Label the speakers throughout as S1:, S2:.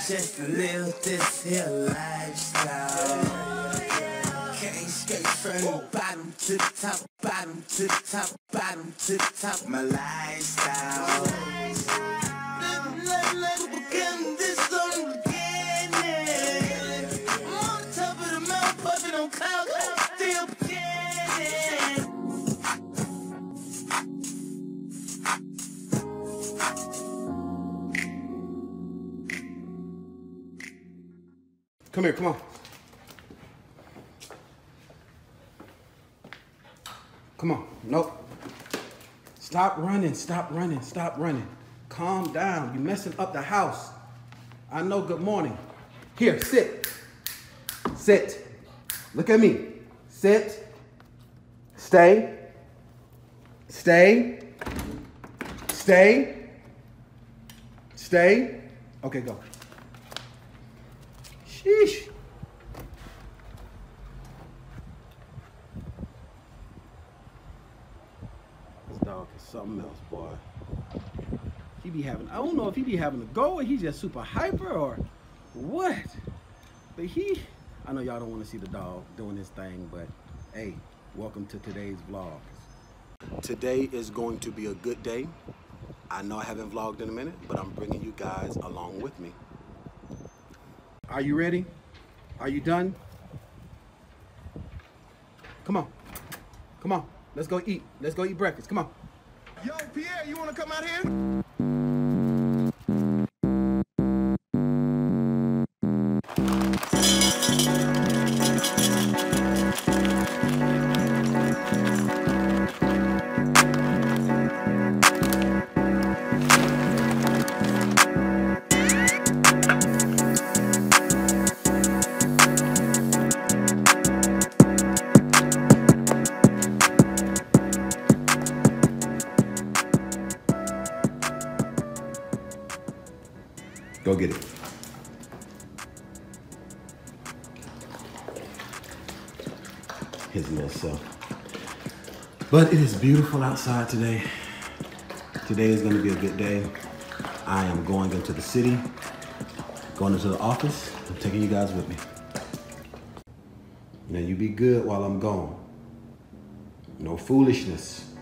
S1: just to live this here lifestyle. Can't skate from the bottom to the top, bottom to the top, bottom to the top. My lifestyle. Let's begin this on the beginning. I'm on top of the mountain, puffing on clouds, still beginning.
S2: Come here, come on. Come on, nope. Stop running, stop running, stop running. Calm down, you're messing up the house. I know, good morning. Here, sit. Sit. Look at me. Sit. Stay. Stay. Stay. Stay. Okay, go. Sheesh. This dog is something else, boy. He be having, I don't know if he be having a go or he's just super hyper or what. But I know y'all don't want to see the dog doing his thing, but hey, welcome to today's vlog. Today is going to be a good day. I know I haven't vlogged in a minute, but I'm bringing you guys along with me. Are you ready? Are you done? Come on. Come on. Let's go eat. Let's go eat breakfast. Come on.
S3: Yo, Pierre, you want to come out here?
S2: Go get it. His little self. But it is beautiful outside today. Today is going to be a good day. I am going into the city, going into the office. I'm taking you guys with me. Now you be good while I'm gone. No foolishness.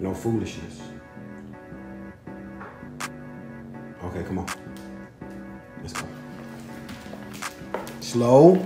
S2: No foolishness. Okay, come on. Let's go. Slow.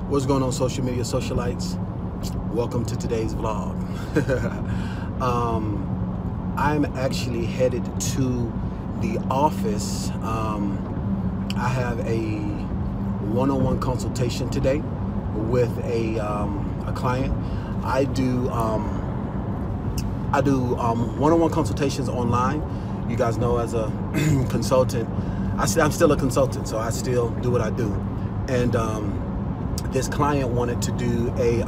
S2: What's going on, social media socialites? Welcome to today's vlog. I'm actually headed to the office. I have a one-on-one consultation today with a client. I do one-on-one consultations online. You guys know, as a consultant, I'm still a consultant, so I still do what I do. And this client wanted to do a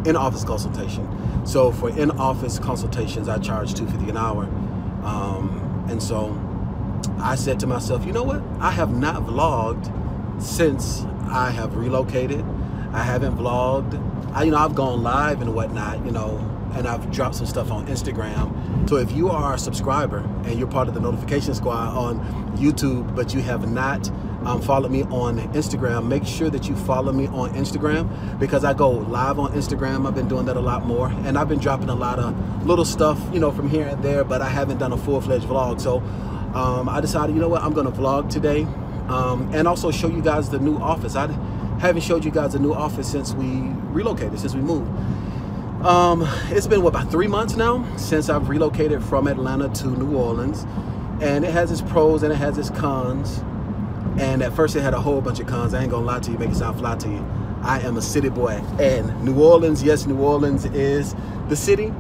S2: in-office consultation. So for in-office consultations, I charge $2.50 an hour. And so I said to myself, you know what? I have not vlogged since I have relocated. I haven't vlogged. I've gone live and whatnot, and I've dropped some stuff on Instagram. So if you are a subscriber and you're part of the notification squad on YouTube, but you have not followed me on Instagram, make sure that you follow me on Instagram, because I go live on Instagram. I've been doing that a lot more, and I've been dropping a lot of little stuff, from here and there, but I haven't done a full-fledged vlog. So I decided, you know what, I'm gonna vlog today, and also show you guys the new office. I haven't showed you guys the new office since we relocated, since we moved. It's been, about 3 months now since I've relocated from Atlanta to New Orleans, and it has its pros and it has its cons. And at first it had a whole bunch of cons. I ain't gonna lie to you, make it sound fly to you. I am a city boy, and New Orleans, yes, New Orleans is the city,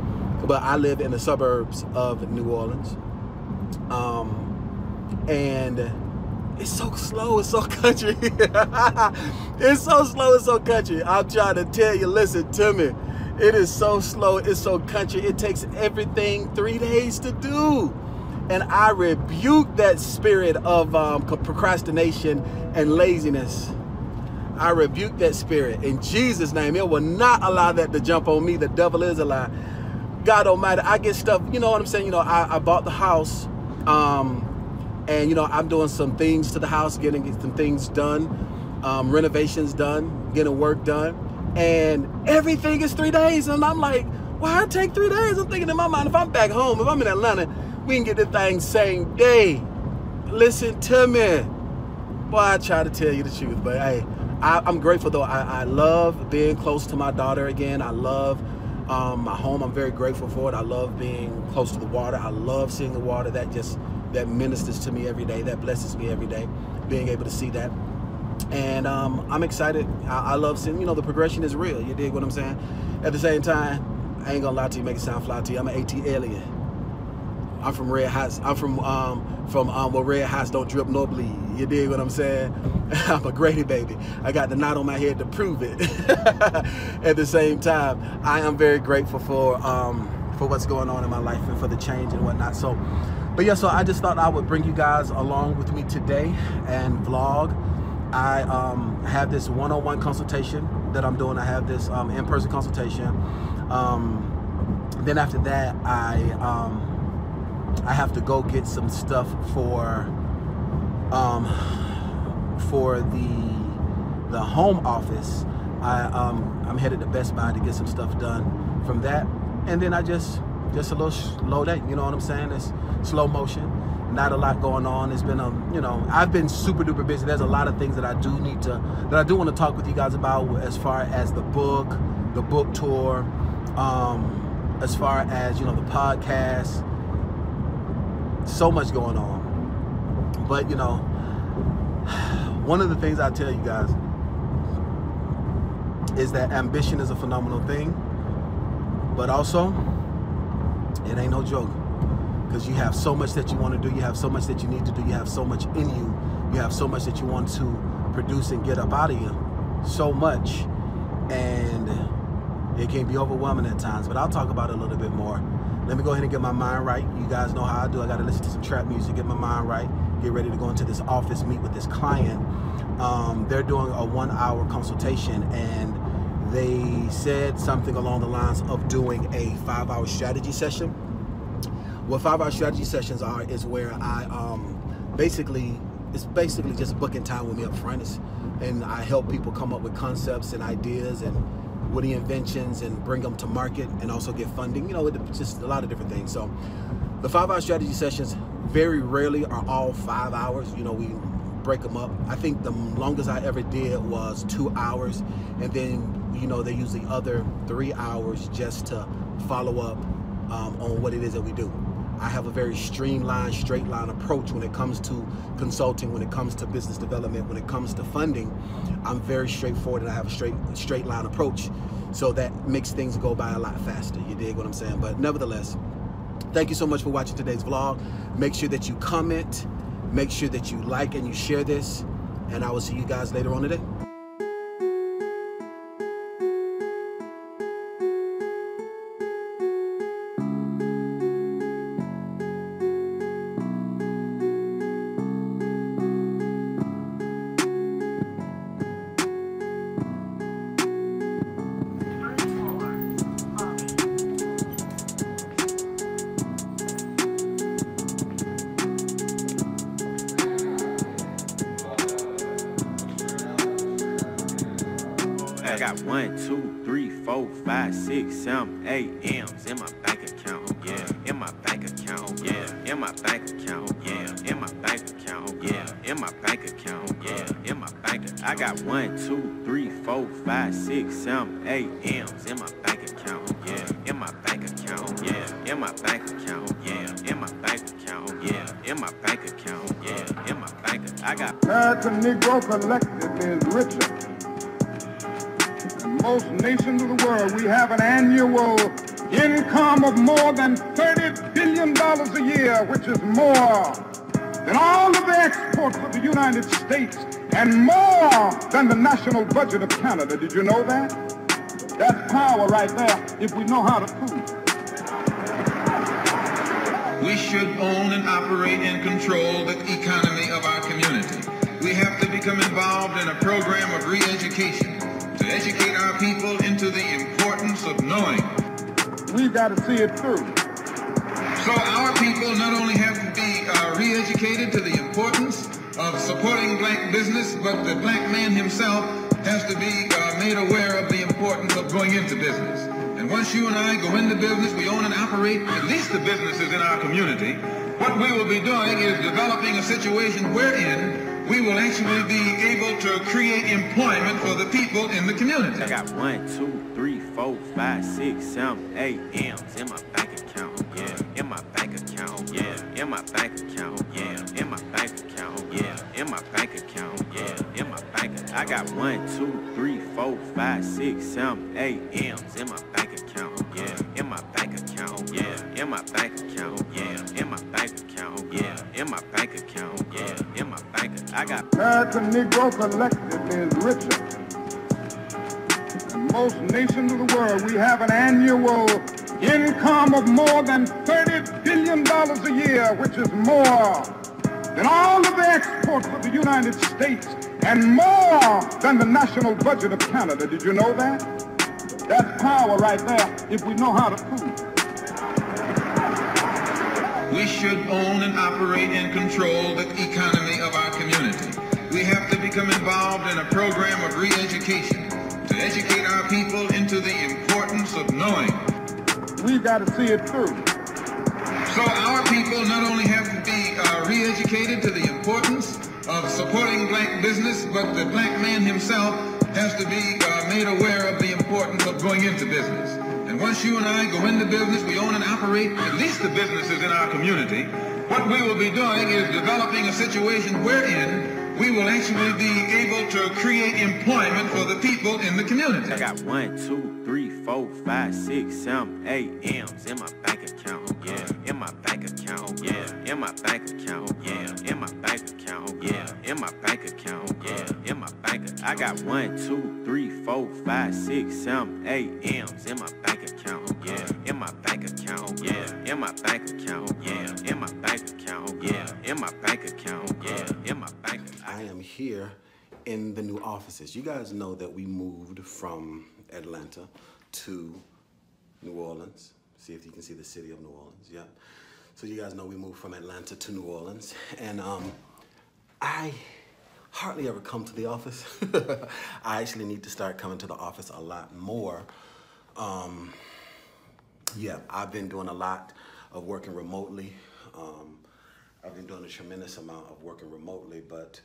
S2: but I live in the suburbs of New Orleans. And it's so slow, it's so country. It's so slow, it's so country. I'm trying to tell you, listen to me. It is so slow, it's so country. It takes everything 3 days to do. And I rebuke that spirit of procrastination and laziness. I rebuke that spirit in Jesus' name. It will not allow that to jump on me. The devil is a lie. God Almighty, I get stuff, you know what I'm saying? You know, I bought the house, and, you know, I'm doing some things to the house, getting some things done, renovations done, getting work done. And everything is 3 days. And I'm like, why it take 3 days? I'm thinking in my mind, if I'm back home, if I'm in Atlanta, we can get this thing same day. Listen to me. Boy, I try to tell you the truth, but hey, I'm grateful though. I love being close to my daughter again. I love my home. I'm very grateful for it. I love being close to the water. I love seeing the water. That ministers to me every day. That blesses me every day, being able to see that. And I'm excited. I love seeing, you know, the progression is real. You dig what I'm saying? At the same time, I ain't gonna lie to you, make it sound fly to you. I'm an AT alien. I'm from Red Hots. I'm from where Red Hots don't drip nor bleed. You dig what I'm saying? I'm a Grady baby. I got the knot on my head to prove it. At the same time, I am very grateful for what's going on in my life and for the change and whatnot. So, but yeah, so I just thought I would bring you guys along with me today and vlog. I have this one-on-one consultation that I'm doing. I have this in-person consultation. Then after that, I have to go get some stuff for the home office. I'm headed to Best Buy to get some stuff done from that, and then I just a little slow day. You know what I'm saying? It's slow motion. Not a lot going on. It's been you know, I've been super duper busy. There's a lot of things that I do want to talk with you guys about, as far as the book tour, as far as, you know, the podcast. So much going on. But, you know, one of the things I tell you guys is that ambition is a phenomenal thing, but also it ain't no joke. Because you have so much that you want to do, you have so much that you need to do, you have so much in you, you have so much that you want to produce and get up out of you. So much. And it can be overwhelming at times, but I'll talk about it a little bit more. Let me go ahead and get my mind right. You guys know how I do. I got to listen to some trap music, get my mind right, get ready to go into this office, meet with this client. They're doing a 1-hour consultation, and they said something along the lines of doing a 5-hour strategy session. What 5-hour strategy sessions is where I it's basically just booking time with me up front, and I help people come up with concepts and ideas and witty inventions and bring them to market, and also get funding. You know, it's just a lot of different things. So the 5-hour strategy sessions very rarely are all 5 hours. You know, we break them up. I think the longest I ever did was 2 hours, and then, you know, they use the other 3 hours just to follow up on what it is that we do. I have a very streamlined, straight line approach when it comes to consulting, when it comes to business development, when it comes to funding. I'm very straightforward, and I have a straight line approach. So that makes things go by a lot faster. You dig what I'm saying? But nevertheless, thank you so much for watching today's vlog. Make sure that you comment, make sure that you like and you share this, and I will see you guys later on today.
S4: I got 1, 2, 3, 4, 5, 6, 7, 8 M's in my bank account, yeah. In my bank account, yeah. In my bank account, yeah. In my bank account, yeah. In my bank account, yeah. In my bank account. I got 1, 2, 3, 4, 5, 6, 7, 8 M's in my bank account, yeah. In my bank account, yeah. In my bank account, yeah. In my bank account, yeah. In my bank account, yeah. In my bank account. I got
S3: American Negro collectively is richer than most nations of the world. We have an annual income of more than $30 billion a year, which is more than all of the exports of the United States and more than the national budget of Canada. Did you know that? That's power right there if we know how to prove it.
S5: We should own and operate and control the economy of our community. We have to become involved in a program of re-education to educate our people into the importance of knowing.
S3: We've got to see it through.
S5: So our people not only have to be re-educated to the importance of supporting black business, but the black man himself has to be made aware of the importance of going into business. And once you and I go into business, we own and operate at least the businesses in our community. What we will be doing is developing a situation wherein we will actually be able to create employment for the people in the community.
S4: I got 1, 2, 3, 4, 5, 6, 7, 8 M's in my bank account. Yeah, in my bank account. Yeah, in my bank account. Yeah, in my bank account. Yeah, in my bank account. Yeah, in my bank account. I got 1, 2, 3, 4, 5, 6, 7, 8 M's in my bank account. Yeah, in my bank account. Yeah, in my bank account. Yeah, in my bank account. Yeah, in my bank account. Yeah, in my bank account. I got
S3: American Negro collectively is richer than most nations of the world. We have an annual income of more than $30 billion a year, which is more than all of the exports of the United States and more than the national budget of Canada. Did you know that? That's power right there if we know how to prove it.
S5: We should own and operate and control the economy of our community. We have to become involved in a program of re-education to educate our people into the importance of knowing.
S3: We've got to see it through.
S5: So our people not only have to be re-educated to the importance of supporting black business, but the black man himself has to be made aware of the importance of going into business. And once you and I go into business, we own and operate at least the businesses in our community. What we will be doing is developing a situation wherein we will actually be able to create employment for the people in the community.
S4: I got 1, 2, 3, 4, 5, 6, 7, 8 M's in my bank account. Yeah, in my bank account. Yeah, in my bank account. Yeah, in my bank account. Yeah, in my bank account. Yeah, in my bank account. I got 1, 2, 3, 4, 5, 6, 7, 8 M's in my bank account. Yeah, in my bank account. Yeah, in my bank account. Yeah, in my bank account. Yeah, in my bank account. Yeah, in my bank account.
S2: I am here in the new offices. You guys know that we moved from Atlanta to New Orleans. See if you can see the city of New Orleans, yeah. So you guys know we moved from Atlanta to New Orleans. And I hardly ever come to the office. I actually need to start coming to the office a lot more. Yeah, I've been doing a lot of working remotely. I've been doing a tremendous amount of working remotely, but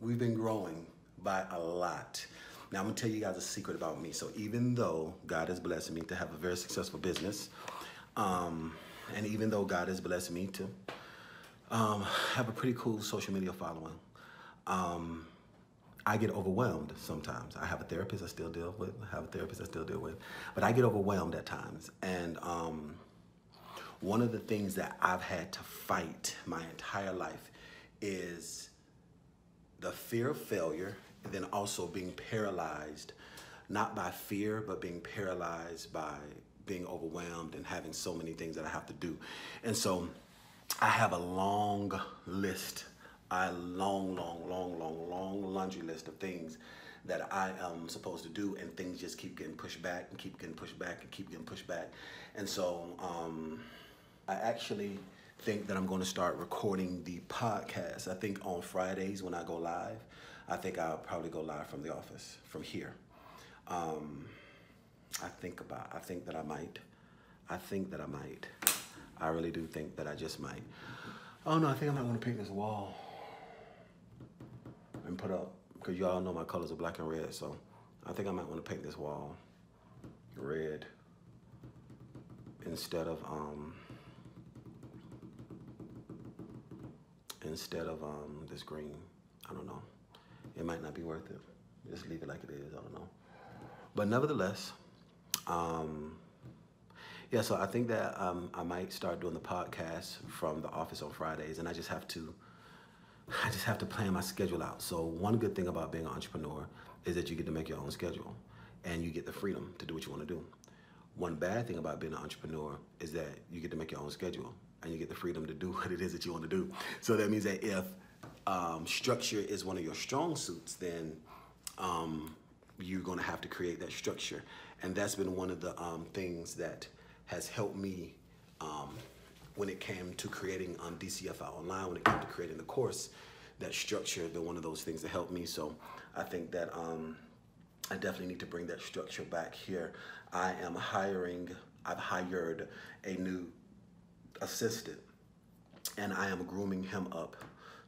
S2: we've been growing by a lot. Now I'm gonna tell you guys a secret about me. So even though God has blessed me to have a very successful business, and even though God has blessed me to have a pretty cool social media following, I get overwhelmed sometimes. I have a therapist I still deal with, but I get overwhelmed at times. And one of the things that I've had to fight my entire life is the fear of failure, and then also being paralyzed, not by fear, but being paralyzed by being overwhelmed and having so many things that I have to do. And so I have a long list, a long laundry list of things that I am supposed to do, and things just keep getting pushed back and keep getting pushed back and keep getting pushed back. And so I actually think that I'm going to start recording the podcast. I think on Fridays when I go live, I think I'll probably go live from the office, from here. I think that I might. I really do think that I just might. Oh no, I think I might want to paint this wall and put up, because you all know my colors are black and red, so I think I might want to paint this wall red instead of this green. I don't know. It might not be worth it. Just leave it like it is. I don't know. But nevertheless, Yeah, so I think that I might start doing the podcast from the office on Fridays, and I just have to plan my schedule out. So one good thing about being an entrepreneur is that you get to make your own schedule, and you get the freedom to do what you want to do. One bad thing about being an entrepreneur is that you get to make your own schedule, and you get the freedom to do what it is that you want to do. So that means that if structure is one of your strong suits, then you're going to have to create that structure. And that's been one of the things that has helped me when it came to creating DCFI Online, when it came to creating the course. That structure has been one of those things that helped me. So I think that I definitely need to bring that structure back here. I've hired a new assistant, and I am grooming him up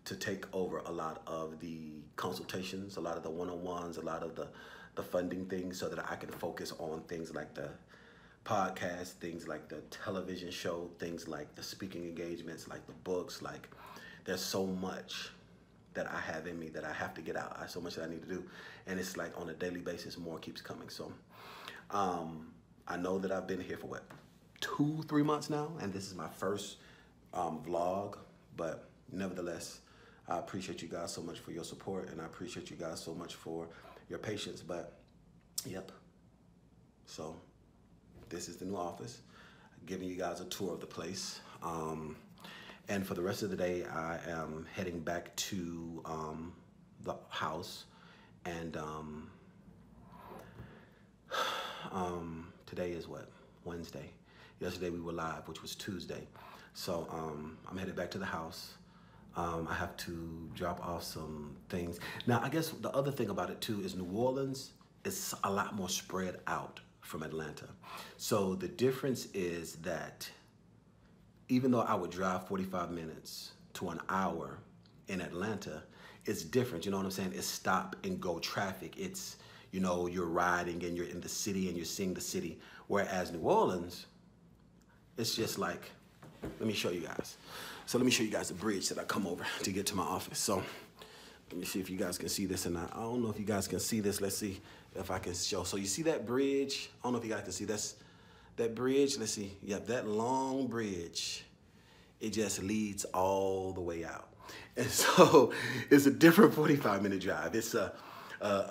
S2: to take over a lot of the consultations, a lot of the one-on-ones, a lot of the funding things, so that I can focus on things like the podcast, things like the television show, things like the speaking engagements, like the books. Like, there's so much that I have in me that I have to get out. So much that I need to do. And it's like on a daily basis, more keeps coming. So I know that I've been here for what, 2-3 months now, and this is my first vlog, but nevertheless, I appreciate you guys so much for your support, and I appreciate you guys so much for your patience. But yep, so this is the new office, giving you guys a tour of the place. And for the rest of the day, I am heading back to the house. And today is what? Wednesday. Yesterday we were live, which was Tuesday. So I'm headed back to the house. I have to drop off some things. Now, I guess the other thing about it too is New Orleans is a lot more spread out from Atlanta. So the difference is that even though I would drive 45 minutes to an hour in Atlanta, it's different. You know what I'm saying? It's stop and go traffic. It's, you know, you're riding and you're in the city and you're seeing the city. Whereas New Orleans, it's just like, let me show you guys. So let me show you guys the bridge that I come over to get to my office. So let me see if you guys can see this or not. I don't know if you guys can see this. Let's see if I can show. So you see that bridge? I don't know if you guys can see this. That bridge, let's see. Yep, that long bridge, it just leads all the way out. And so it's a different 45-minute drive. It's a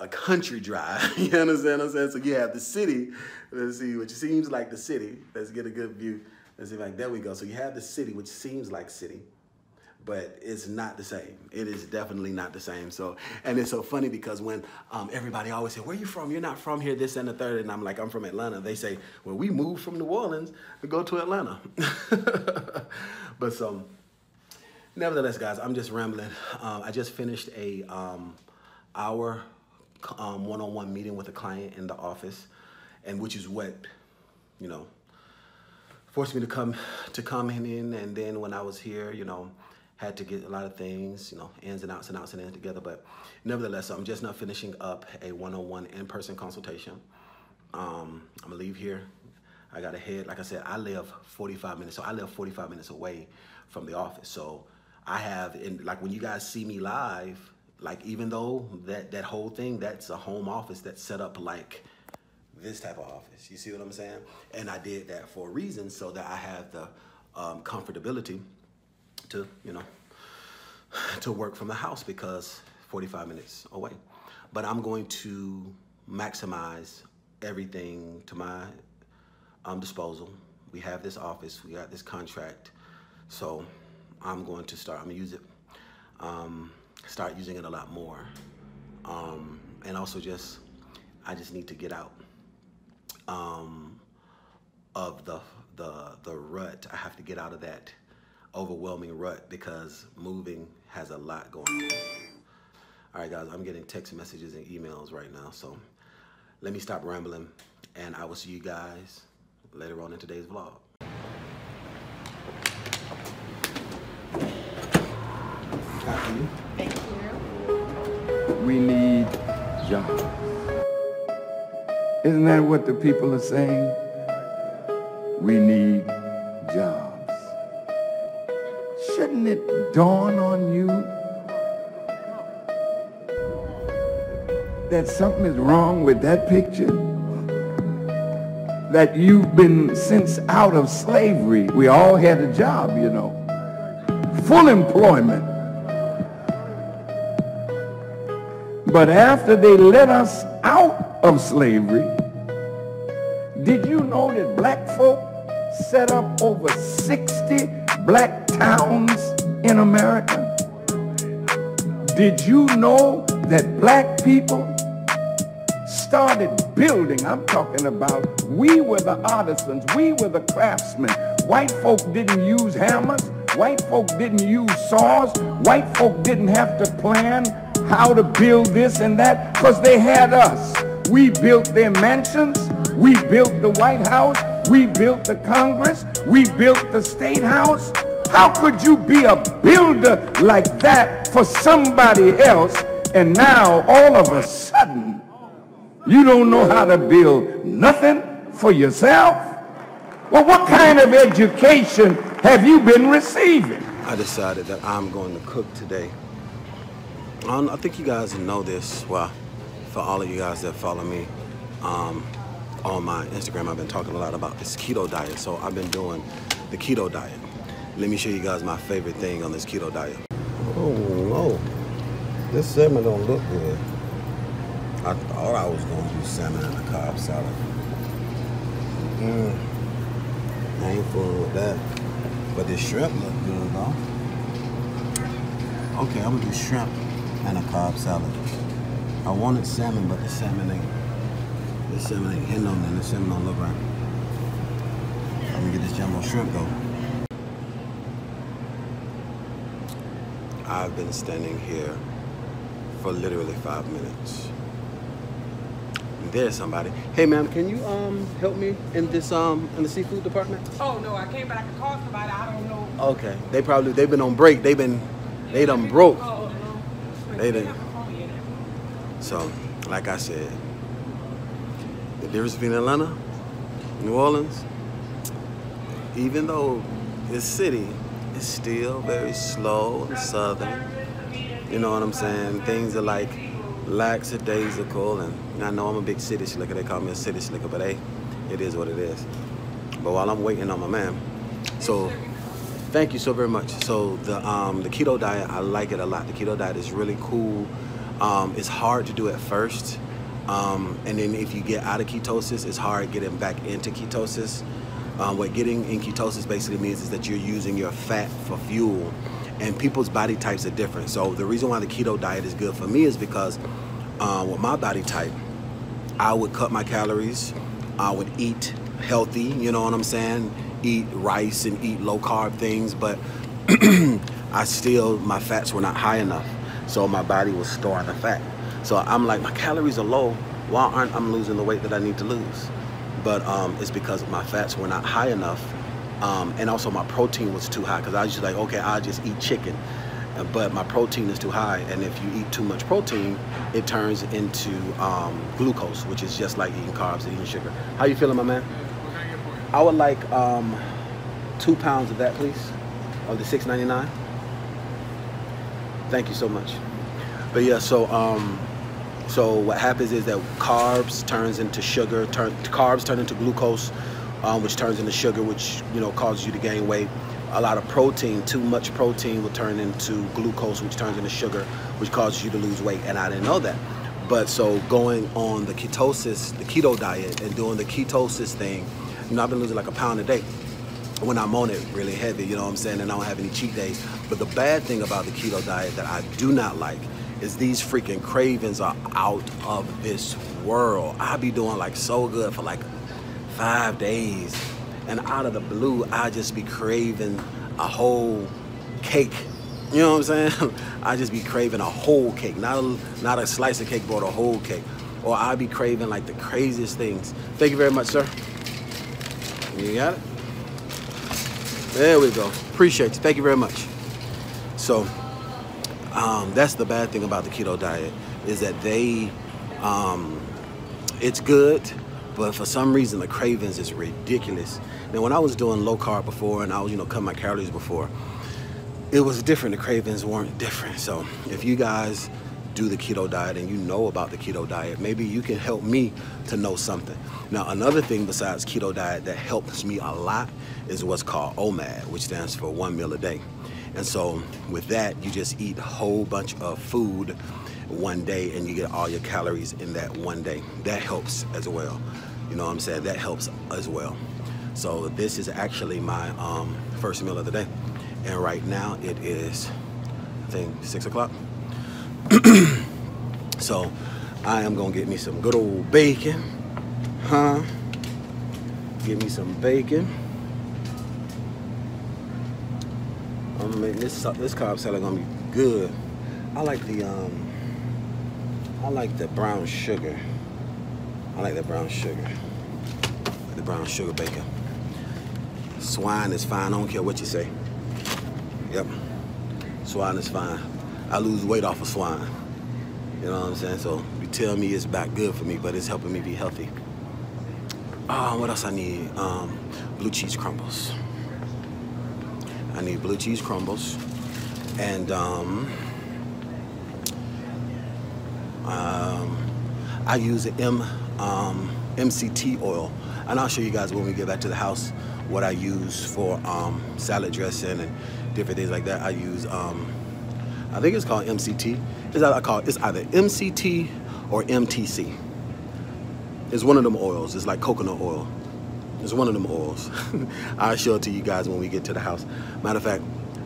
S2: country drive. You understand what I'm saying? So you have the city. Let's see, which seems like the city. Let's get a good view. Let's see, like, there we go. So you have the city, which seems like city, but it's not the same. It is definitely not the same. So, and it's so funny because when everybody always say, where you from? You're not from here, this and the third. And I'm like, I'm from Atlanta. They say, well, we moved from New Orleans to go to Atlanta. But so, nevertheless, guys, I'm just rambling. I just finished a hour one-on-one meeting with a client in the office, and which is what, you know, forced me to come in. And then when I was here, you know, had to get a lot of things, you know, ins and outs and outs and ins together. But nevertheless, I'm just now finishing up a one-on-one in-person consultation. I'm gonna leave here. I got to head, like I said, I live 45 minutes. So I live 45 minutes away from the office. So I have, like when you guys see me live, like even though that whole thing, that's a home office that's set up like this type of office. You see what I'm saying? And I did that for a reason, so that I have the comfortability to, you know, to work from the house, because 45 minutes away. But I'm going to maximize everything to my disposal. We have this office, we got this contract. So I'm going to start, I'm gonna use it, start using it a lot more. And also I just need to get out of the rut. I have to get out of that overwhelming rut, because moving has a lot going on. All right, guys, I'm getting text messages and emails right now. So let me stop rambling, and I will see you guys later on in today's vlog.
S6: Thank you.
S7: We need jobs. Isn't that what the people are saying? We need jobs. Shouldn't it dawn on you that something is wrong with that picture? that you've been since out of slavery. We all had a job, you know, full employment. But after they let us out of slavery, did you know that black folk set up over 60 black towns in America? Did you know that black people started building? I'm talking about, we were the artisans, we were the craftsmen. White folk didn't use hammers, white folk didn't use saws, white folk didn't have to plan how to build this and that, because they had us. We built their mansions, we built the White House, we built the Congress, we built the State House. How could you be a builder like that for somebody else, and now all of a sudden you don't know how to build nothing for yourself? Well, what kind of education have you been receiving?
S2: I decided that I'm going to cook today. I think you guys know this. Well, for all of you guys that follow me on my Instagram, I've been talking a lot about this keto diet. So I've been doing the keto diet. Let me show you guys my favorite thing on this keto diet. Oh no, this salmon don't look good. I thought I was gonna do salmon in a Cobb salad. I ain't fooling with that. But this shrimp look good though. Okay, I'm gonna do shrimp and a Cobb salad. I wanted salmon, but the salmon ain't hitting on there. The salmon don't look right. Let me get this jumbo shrimp though. I've been standing here for literally 5 minutes. There's somebody. Hey ma'am, can you help me in this in the seafood department?
S6: Oh no, I can't, but I can call somebody. I don't know.
S2: Okay. They've been on break. They done broke.
S6: Oh no.
S2: They done. So, like I said, the difference between Atlanta, New Orleans, even though this city is still very slow and southern, you know what I'm saying? Things are like lackadaisical, and I know I'm a big city slicker. They call me a city slicker, but hey, it is what it is. But while I'm waiting on my man, so thank you so very much. So the keto diet, I like it a lot. The keto diet is really cool. It's hard to do at first, and then if you get out of ketosis, it's hard getting back into ketosis. What getting in ketosis basically means is that you're using your fat for fuel, and people's body types are different. So the reason why the keto diet is good for me is because with my body type, I would cut my calories, I would eat healthy, you know what I'm saying? Eat rice and eat low carb things, but my fats were not high enough. So my body was storing the fat. So I'm like, my calories are low, why aren't I losing the weight that I need to lose? But it's because my fats were not high enough, and also my protein was too high, because I was just like, okay, I'll just eat chicken. But my protein is too high, and if you eat too much protein, it turns into glucose, which is just like eating carbs and eating sugar. How you feeling, my man?
S8: What can I get for you?
S2: I would like 2 pounds of that, please, of the $6.99. Thank you so much. But yeah, so what happens is that carbs turns into sugar, carbs turn into glucose, which turns into sugar, which causes you to gain weight. A lot of protein, too much protein, will turn into glucose, which turns into sugar, which causes you to lose weight. And I didn't know that. But so going on the ketosis, the keto diet, and doing the ketosis thing, I've been losing like a pound a day when I'm on it really heavy, you know what I'm saying, and I don't have any cheat days. But the bad thing about the keto diet that I do not like is these freaking cravings are out of this world. I be doing like so good for like 5 days, and out of the blue, I just be craving a whole cake. You know what I'm saying? I just be craving a whole cake, not a slice of cake, but a whole cake. Or I be craving like the craziest things. Thank you very much, sir. You got it? There we go. Appreciate you. Thank you very much. So that's the bad thing about the keto diet, is that it's good, but for some reason the cravings is ridiculous. Now when I was doing low carb before, and I was cutting my calories before, it was different. The cravings weren't different. So if you guys do the keto diet and you know about the keto diet, maybe you can help me to know something. Now, another thing besides keto diet that helps me a lot is what's called OMAD, which stands for 1 meal a day. And so with that, you just eat a whole bunch of food one day and you get all your calories in that one day. That helps as well. You know what I'm saying? That helps as well. So this is actually my first meal of the day. And right now it is, I think, 6 o'clock. So I am gonna get me some good old bacon. Get me some bacon. I'm gonna make this Cobb salad gonna be good. I like the brown sugar. I like the brown sugar. The brown sugar bacon. Swine is fine. I don't care what you say. Yep. Swine is fine. I lose weight off of swine. You know what I'm saying? So you tell me it's back good for me, but it's helping me be healthy. What else I need? Blue cheese crumbles. I need blue cheese crumbles. And I use MCT oil. And I'll show you guys when we get back to the house what I use for salad dressing and different things like that. I use, I think it's called MCT. It's either MCT or MTC. It's one of them oils. It's like coconut oil. It's one of them oils. I'll show it to you guys when we get to the house. Matter of fact,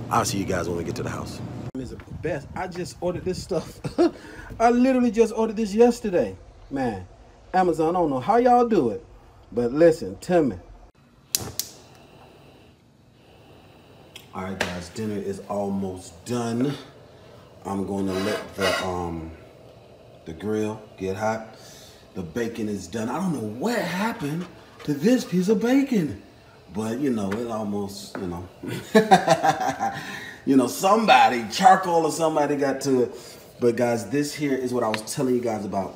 S2: I'll see you guys when we get to the house. It's the best. I just ordered this stuff. I literally just ordered this yesterday. Man, Amazon, I don't know how y'all do it, but listen to me. All right, guys, dinner is almost done. I'm going to let the grill get hot. The bacon is done. I don't know what happened to this piece of bacon, but you know, it almost, you know, you know, somebody, charcoal or somebody got to it. But guys, this here is what I was telling you guys about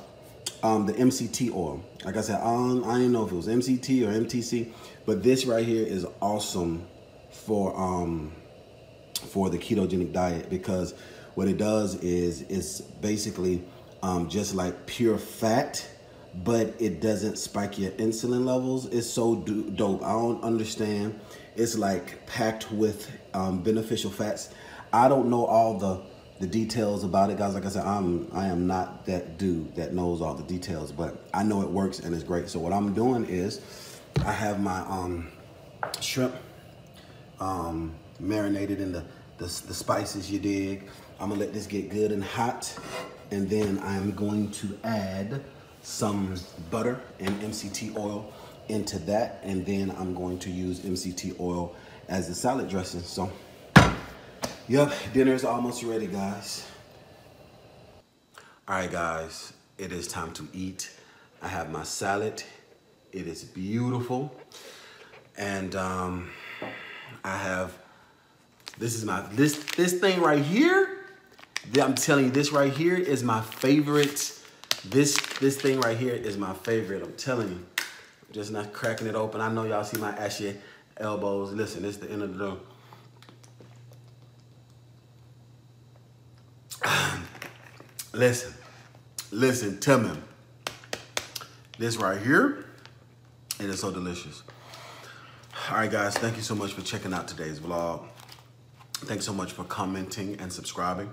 S2: the MCT oil. Like I said, I didn't know if it was MCT or MTC, but this right here is awesome for the ketogenic diet, because what it does is it's basically just like pure fat, but it doesn't spike your insulin levels. It's so dope. I don't understand. It's like packed with beneficial fats. I don't know all the details about it, guys. Like I said, I am not that dude that knows all the details, but I know it works and it's great. So what I'm doing is I have my shrimp marinated in the spices, you dig. I'm gonna let this get good and hot, and then I'm going to add some butter and MCT oil into that, and then I'm going to use MCT oil as the salad dressing. So, yep, dinner is almost ready, guys. All right, guys, it is time to eat. I have my salad. It is beautiful, and I have this thing right here. I'm telling you, this right here is my favorite. This thing right here is my favorite. I'm telling you. I'm just not cracking it open. I know y'all see my ashy elbows. Listen, this is the end of the door. Listen to me. This right here, it is so delicious. All right, guys, thank you so much for checking out today's vlog. Thanks so much for commenting and subscribing.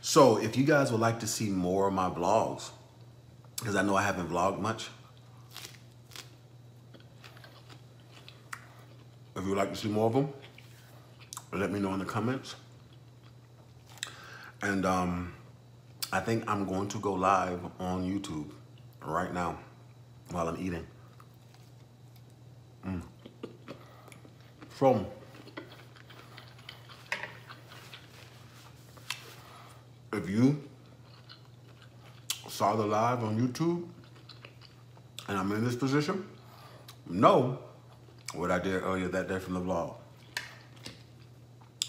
S2: So if you guys would like to see more of my vlogs, because I know I haven't vlogged much, if you would like to see more of them, let me know in the comments. And I think I'm going to go live on YouTube right now while I'm eating. So, if you saw the live on YouTube and I'm in this position, know what I did earlier that day from the vlog.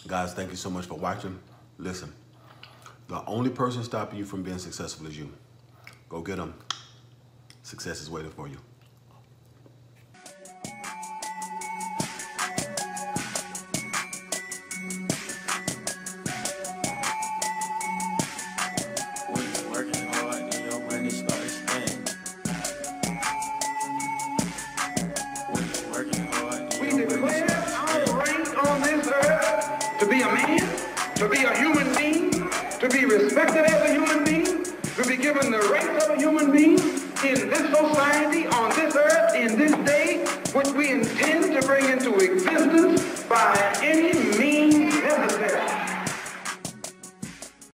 S2: Guys, thank you so much for watching. Listen, the only person stopping you from being successful is you. Go get them. Success is waiting for you.
S3: society on this earth in this day